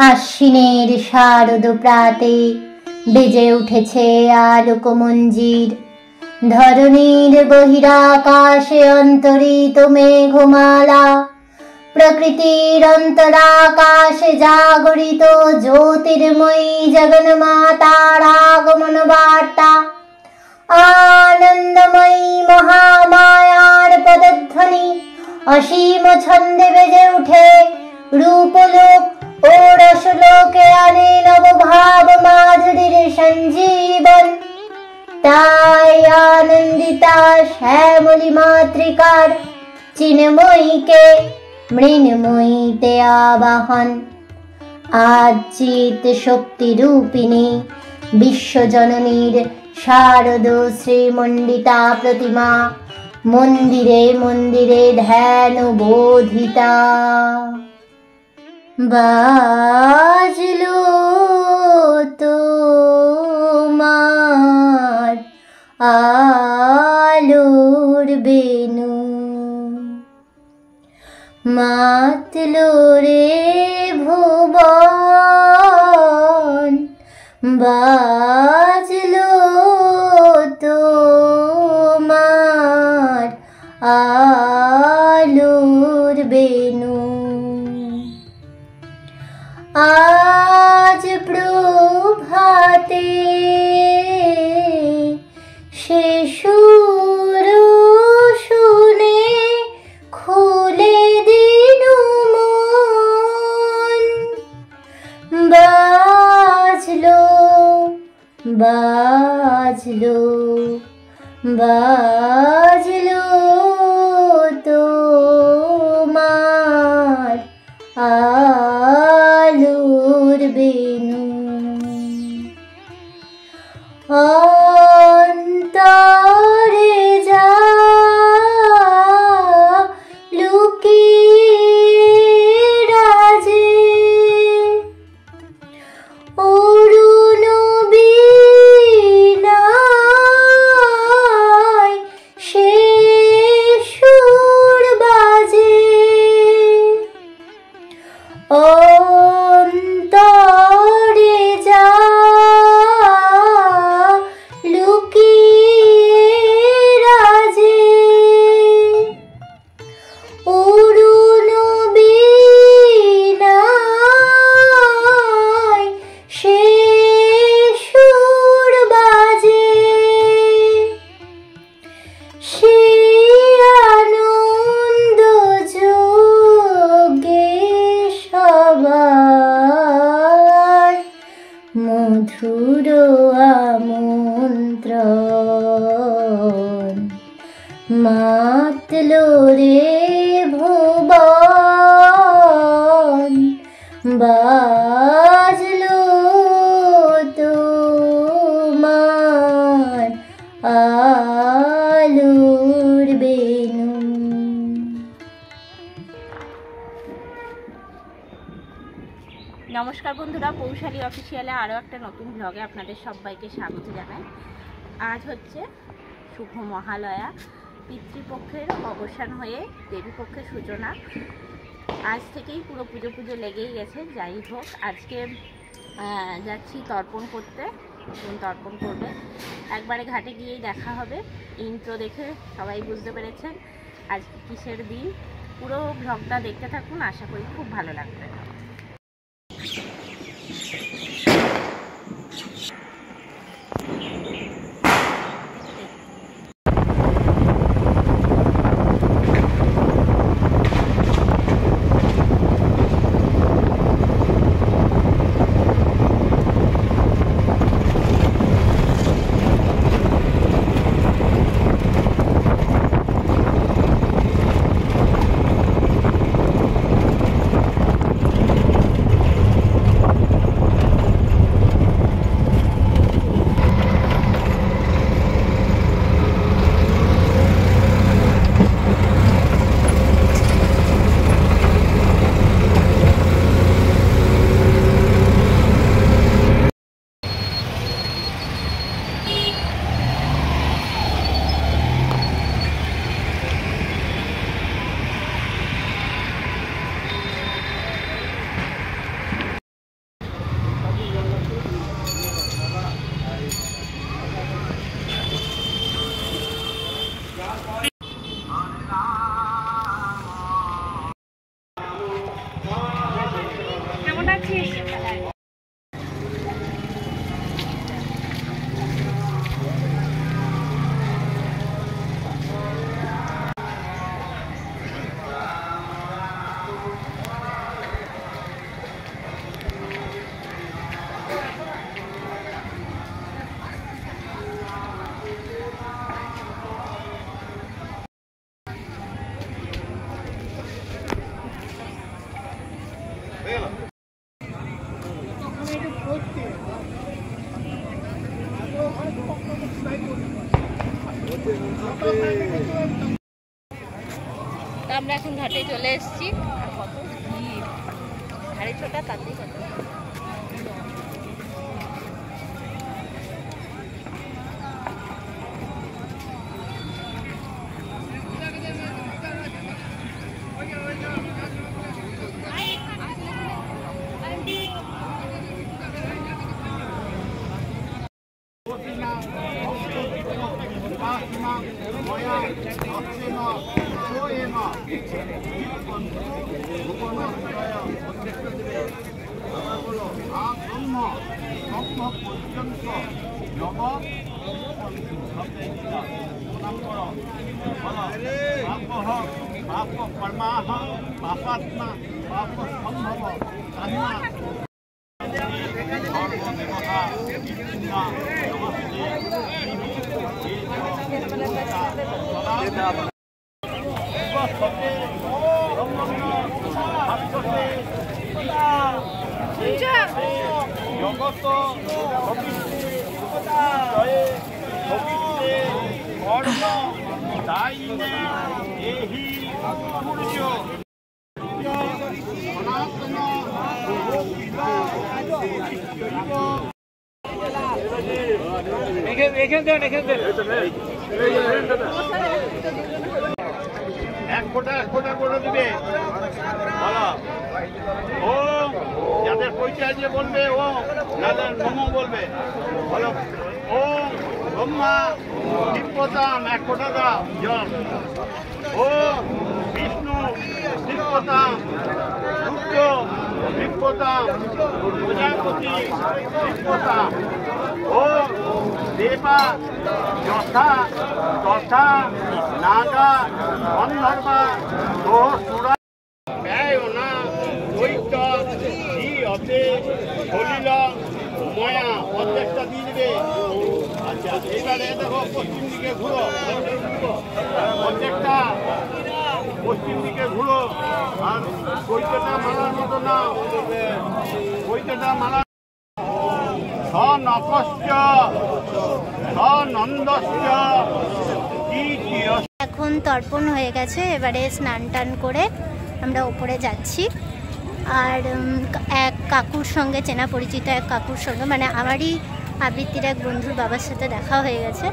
আশ্বিনের শারদ প্রাতে বেজে উঠেছে আলোকমঞ্জির। ধরণীর বহিরাকাশে অন্তরিত মেঘমালা, প্রকৃতির অন্তরাকাশে জাগরিত জ্যোতির্ময়ী জগন্মাতার আগমন বার্তা। আনন্দময়ী মহামায়ার পদধ্বনি অসীম ছন্দে বেজে উঠে রূপলোক ও রসলোকে আনে নবভাব মাধুরীর সঞ্জীবন। তাই আনন্দিতা শ্যামলী মাতৃকার চিন্ময়ীকে মৃন্ময়ীতে আবাহন। আজ চিত শক্তি রূপিণী বিশ্বজননীর শারদ শ্রীমণ্ডিতা প্রতিমা মন্দিরে মন্দিরে ধ্যান বোধিতা। বাজলো তোমার আলোর বেনু, মাতলো রে ভুবন। বাজলো তোমার আলোর বেনু। আজ প্রভাতে সে সুর শুনে খুলে দিনু মন। বাজলো বাজলো বাজলো তোমার আলোর বেনু। অন্তরে যা লুকিয়ে রাজে অরুণ বীণায় সে সুর বাজে। অন্তরে যা লুকিয়ে রাজে অরুণ বীণায় সে সুর বাজে। সে আনন্দ যোগে সবার মধুর আমন্ত্রণ। মাতলো রে ভুবন। বাজলো তোমার আলোর বেনু। নমস্কার বন্ধুরা, পৌশালী অফিসিয়ালে আরও একটা নতুন ব্লগে আপনাদের সবাইকে স্বাগত জানাই। আজ হচ্ছে শুভ মহালয়া, পিতৃপক্ষের অবসান হয়ে দেবীপক্ষের সূচনা। আজ থেকেই পুরো পুজো পুজো লেগেই গেছে। যাই হোক, আজকে যাচ্ছি তর্পণ করতে। তর্পণ করবে, একবারে ঘাটে গিয়েই দেখা হবে। ইন্ট্রো দেখে সবাই বুঝতে পেরেছেন আজ কিসের দিন। পুরো ব্লগটা দেখতে থাকুন, আশা করি খুব ভালো লাগবে। আমরা এখন ঘাটে চলে এসেছি। আর কত ভিড়, 6:30 তাতেই কত। এক ফোঁটা করে দিবে। বলো ও, যাদের পরিচয় দিয়ে বলবে ও, যাদের নমো বলবে। বলো ও ব্রহ্মা দিব্যতাম, এক ফোঁটা দাও জল। ও বিষ্ণু দিব্যতাম, সূর্য দিব্যতাম, প্রজাপতি দিব্যতাম। ও দেবা যথা তথা নাগা গন্ধর্বা সুরা ব্যয় না দৈত্য ই অতে সলিল ময়া প্রত্যেকটা দিয়ে দেবে। আচ্ছা এইবারে দেখো পশ্চিম দিকে ঘুরো, প্রত্যেকটা পশ্চিম দিকে ঘুরো। আর বইটাটা মালার মতো না, বইটাটা মালা নকশ্চ নন্দশ্চ। এখন তর্পণ হয়ে গেছে, এবারে স্নান টান করে আমরা ওপরে যাচ্ছি। আর এক কাকুর সঙ্গে, চেনা পরিচিত এক কাকুর সঙ্গে, মানে আমারই আবৃত্তির এক বন্ধুর বাবার সাথে দেখা হয়ে গেছে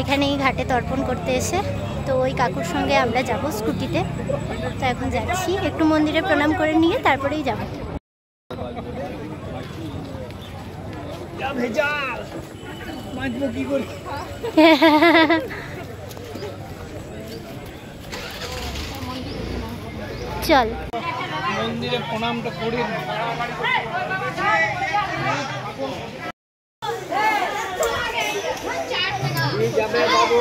এখানেই ঘাটে তর্পণ করতে এসে। তো ওই কাকুর সঙ্গে আমরা যাব স্কুটিতে। তো এখন যাচ্ছি, একটু মন্দিরে প্রণাম করে নিয়ে তারপরেই যাব। চল মন্দিরে প্রণামটা করে যাবে বাবু।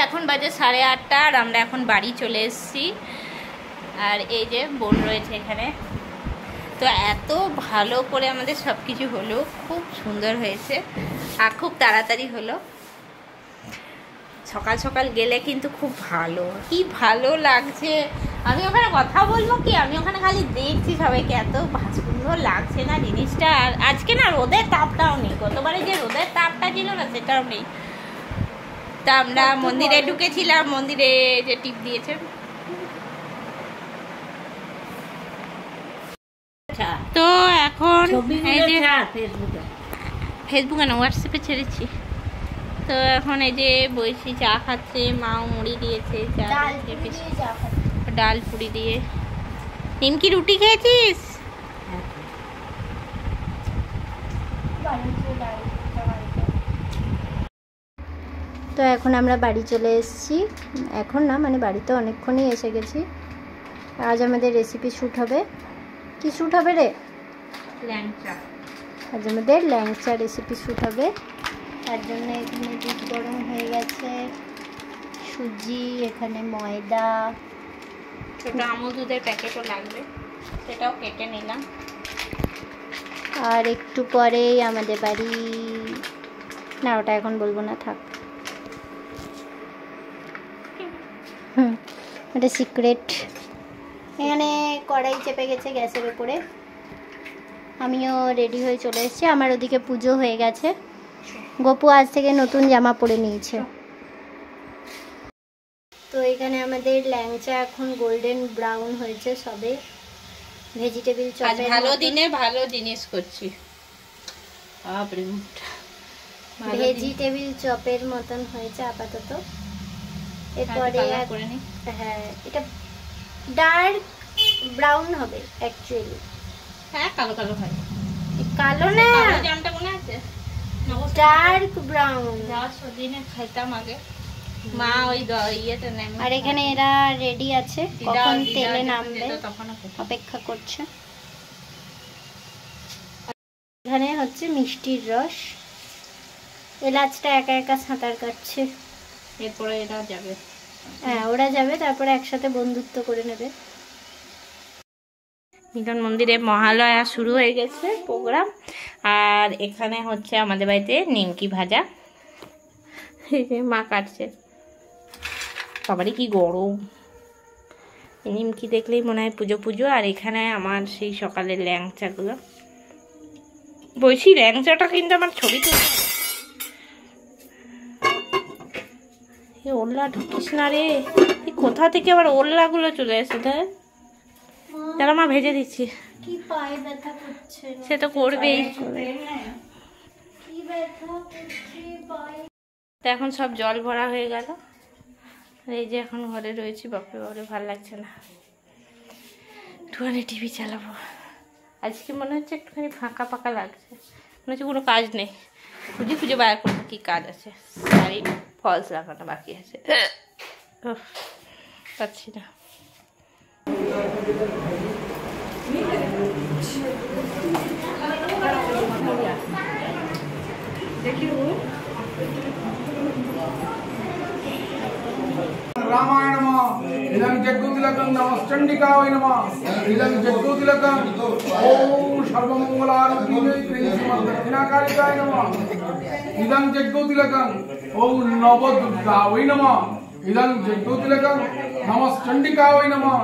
এখন বাজে 8:30 আর আমরা এখন বাড়ি চলে এসেছি। আর এই যে বোন রয়েছে এখানে। তো এত ভালো করে আমাদের সব কিছু হলো, খুব সুন্দর হয়েছে আর খুব তাড়াতাড়ি হলো। সকাল সকাল গেলে কিন্তু খুব ভালো, কি ভালো লাগছে। আমি ওখানে কথা বলবো কি, আমি ওখানে খালি দেখছি সবাইকে, এত সুন্দর লাগছে না জিনিসটা। আর আজকে না রোদের তাপটাও নেই, গতবারে যে রোদের তাপটা ছিল না সেটাও নেই। তা আমরা মন্দিরে ঢুকেছিলাম, মন্দিরে যে টিপ দিয়েছে। তো এখন ফেসবুকে না হোয়াটসঅ্যাপে ছেড়েছি। তো এখন এই যে বসি চা খাচ্ছে, মাও মুড়ি দিয়েছে, ডাল পুরি দিয়ে। নিমকি রুটি খেয়েছিস? তো এখন আমরা বাড়ি চলে এসেছি, এখন না মানে বাড়িতে অনেকক্ষণই এসে গেছি। আজ আমাদের রেসিপি শ্যুট হবে। কি শ্যুট হবে রে? ল্যাংচা। আজ আমাদের ল্যাংচা রেসিপি শ্যুট হবে। তার জন্য এখানে দুধ গরম হয়ে গেছে, সুজি, এখানে ময়দা, ছোট আমুল দুধের প্যাকেটও লাগবে, সেটাও কেটে নিলাম। আর একটু পরেই আমাদের বাড়ি, না ওটা এখন বলবো না, থাক, ওটা সিক্রেট। এখানে কড়াই চেপে গেছে গ্যাসের উপরে, আমিও রেডি হয়ে চলে এসেছি। আমার ওদিকে পুজো হয়ে গেছে, গপু আজ থেকে নতুন জামা পরে নিয়েছে। তো এখানে আমাদের ল্যাংচা এখন গোল্ডেন ব্রাউন হয়েছে সবে। ভেজিটেবিল চপ, ভালো দিনে ভালো জিনিস করছি। ভেজিটেবিল চপের মতন হয়েছে আপাতত। এরপরে হ্যাঁ, এটা ডার্ক ব্রাউন হবে অ্যাকচুয়ালি। হ্যাঁ কালো কালো হয়। কালো না, জামটা মনে আছে? Dark brown. দিনে খাইতাম আগে, মা ওই ইয়েতে নেয়। আর এখানে এরা রেডি আছে, কখন তেলে নামবে অপেক্ষা করছে। এখানে হচ্ছে মিষ্টির রস, এলাচটা একা একা সাঁতার কাটছে। এরপরে এরা যাবে, হ্যাঁ ওরা যাবে, তারপরে একসাথে বন্ধুত্ব করে নেবে। মিলন মন্দিরে মহালয়া শুরু হয়ে গেছে প্রোগ্রাম। আর এখানে হচ্ছে আমাদের বাড়িতে নিমকি ভাজা, এই যে মা কাটছে। সবারই কি গরম, নিমকি দেখলেই মনে হয় পুজো পুজো। আর এখানে আমার সেই সকালের ল্যাংচাগুলো, বলছি ল্যাংচাটা কিন্তু আমার ছবি তুলতে হবে। ওল্লা ঢুকিস না রে, কোথা থেকে আবার ওল্লাগুলো চলে এসেছে। তাহলে মা ভেজে দিচ্ছি। কি পায়ে ব্যথা করছে? সে তো করবেই। কি ব্যথা করছে পায়ে? তো এখন সব জল ভরা হয়ে গেল। এই যে এখন ঘরে রয়েছি, বাপরে বাপরে ভালো লাগছে না, একটুখানি টিভি চালাবো। আজকে মনে হচ্ছে একটুখানি ফাঁকা ফাঁকা লাগছে, মনে হচ্ছে কোনো কাজ নেই। খুঁজে খুঁজে বার করবো কি কাজ আছে। শাড়ি ফলস লাগানো বাকি আছে, পাচ্ছি না। रामायण नमः इदं जग्गुतिलकं नमश्चण्डिकाय नमः इदं जग्गुतिलकं ओम सर्वमंगलारूपिणे श्रीमद्दक्षिणाकालिकाय नमः इदं जग्गुतिलकं ओम नवदुर्गाय नमः इदं जग्गुतिलकं नमश्चण्डिकाय नमः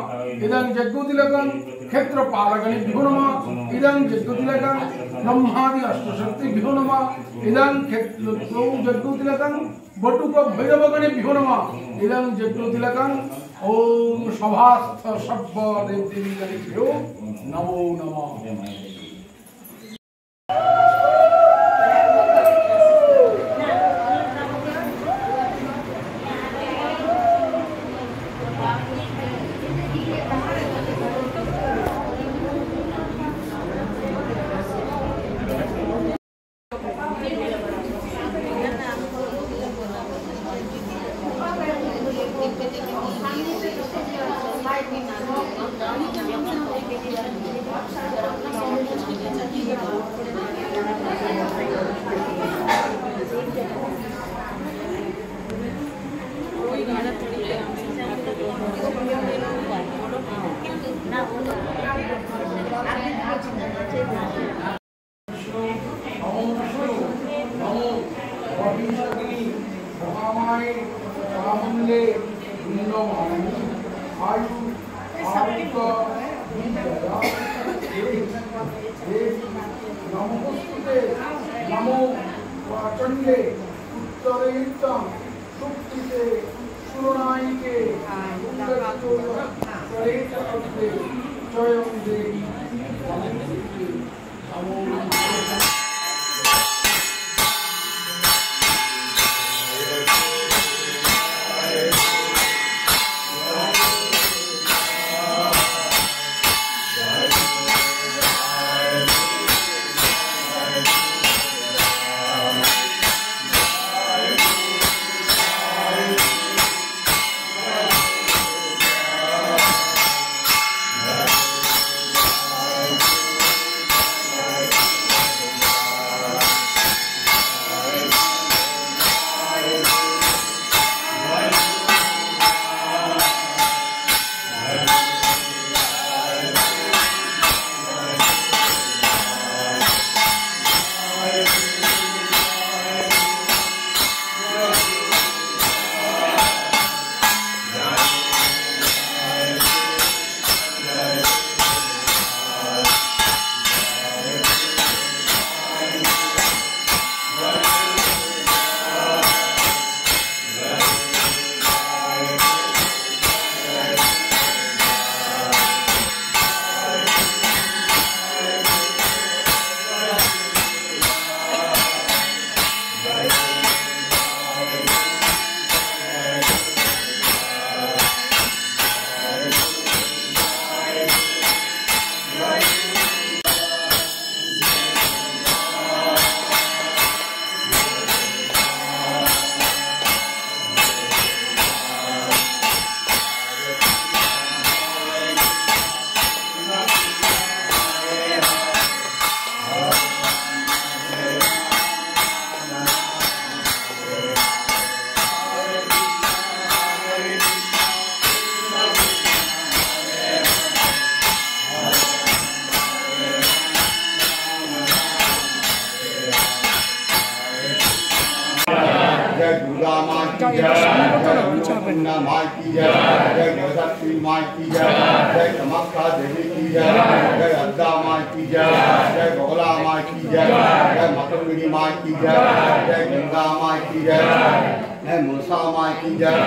इदं जग्गुतिलकं क्षेत्रपालगणेभ्यो नमः इदं जग्गुतिलकं ब्रह्मादि अष्टशक्तिभ्यो नमः इदं जग्गुतिलकं बटुक भैरवगणेभ्यो नमः इदं जग्गुतिलकं ओम सभास्थ सर्व देवदेवीगणेभ्यो नमो नमः। सामने आयु नमोस्तुते नमो वाचंडे उत्तरे सुप्तिते सुरनायिके स्वयं देवी मनसा माई की जय,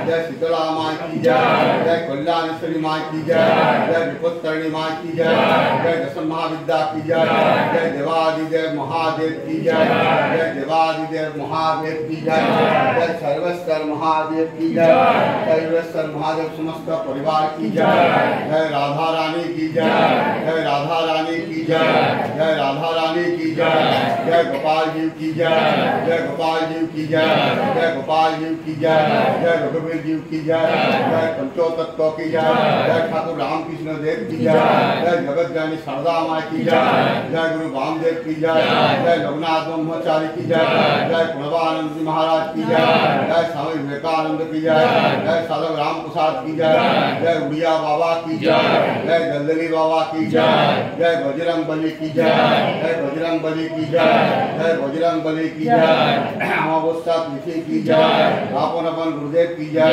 जय शीतला माई की जय, जय कल्याणेश्वरी माई की जय, जय विपत्तरणी माई की जय, जय दशम महाविद्या की जय, जय देवादिदेव महादेव की जय, जय देवादिदेव महादेव की जय, जय सर्वेश्वर महादेव की जय, सर्वेश्वर महादेव समस्त परिवार की जय, जय राधा रानी की जय, जय राधा रानी की जय, जय राधा रानी की जय, जय गोपाल जी की जय, जय गोपाल जी की जय, जय गोपाल जी की जय, जय रघुवीर जी की जय, जय पंचोतत्व की जय, जय ठाकुर रामकृष्ण देव की जय, जय जगत जननी शारदा माई की जय, जय गुरु वामदेव की जय, जय लोकनाथ ब्रह्मचारी की जय, जय प्रणवानंद जी महाराज की जय, जय स्वामी विवेकानंद की जय, जय साधक राम प्रसाद की जय, जय उड़िया बाबा की जय, जय दलदली बाबा की जय, जय बजरंग बली की जय, जय बजरंग बली की जय, जय बजरंग बली की जय, अमावस्या तिथि की जय, अपन अपन गुरुदेव की जय,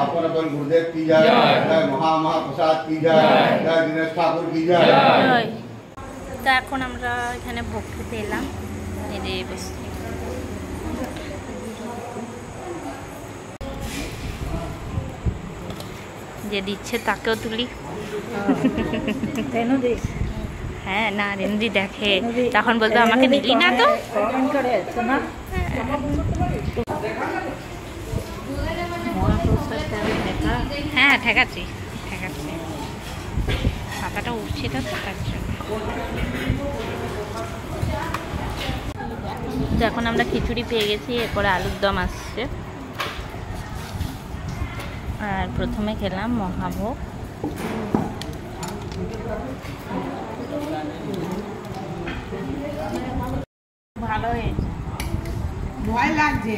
अपन अपन गुरुदेव की जय, जय महाप्रसाद की जय, जय दिनेश ठाकुर की जय। তো এখন আমরা এখানে ভোগ খেতে এলাম, এই যে বসে যে দিচ্ছে তাকেও তুলি। হ্যাঁ না রেন্দি দেখে তখন বলতো আমাকে দিলি না তো। হ্যাঁ ঠেকাচ্ছি ঠেকাচ্ছি, মাথাটা উঠছে তো তার জন্য। তো এখন আমরা খিচুড়ি পেয়ে গেছি, এরপরে আলুর দম আসছে। আর প্রথমে খেলাম মহাভোগ। ভালো হয়েছে, ভয় লাগছে।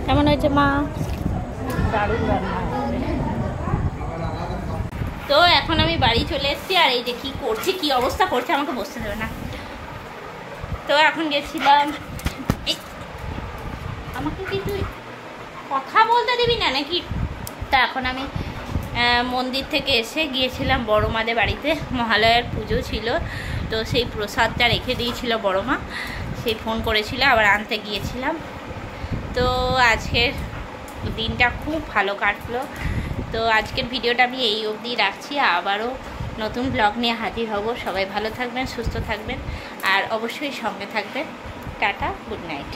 কেমন হয়েছে মা? দারুণ রান্না হয়েছে। তো এখন আমি বাড়ি চলে এসেছি, আর এই যে কি করছে, কি অবস্থা করছে, আমাকে বসতে দেবে না। তো এখন গেছিলাম আমাকে কি তুই কথা বলতে দিবি না নাকি? তা এখন আমি মন্দির থেকে এসে গিয়েছিলাম বড় মাদের বাড়িতে, মহালয়ার পুজো ছিল, তো সেই প্রসাদটা রেখে দিয়েছিল বড় মা, সেই ফোন করেছিল, আবার আনতে গিয়েছিলাম। তো আজকের দিনটা খুব ভালো কাটলো। তো আজকের ভিডিওটা আমি এই অবধি রাখছি, আবারও নতুন ব্লগ নিয়ে হাজির হব। সবাই ভালো থাকবেন, সুস্থ থাকবেন, আর অবশ্যই সঙ্গে থাকবেন। Tata, good night.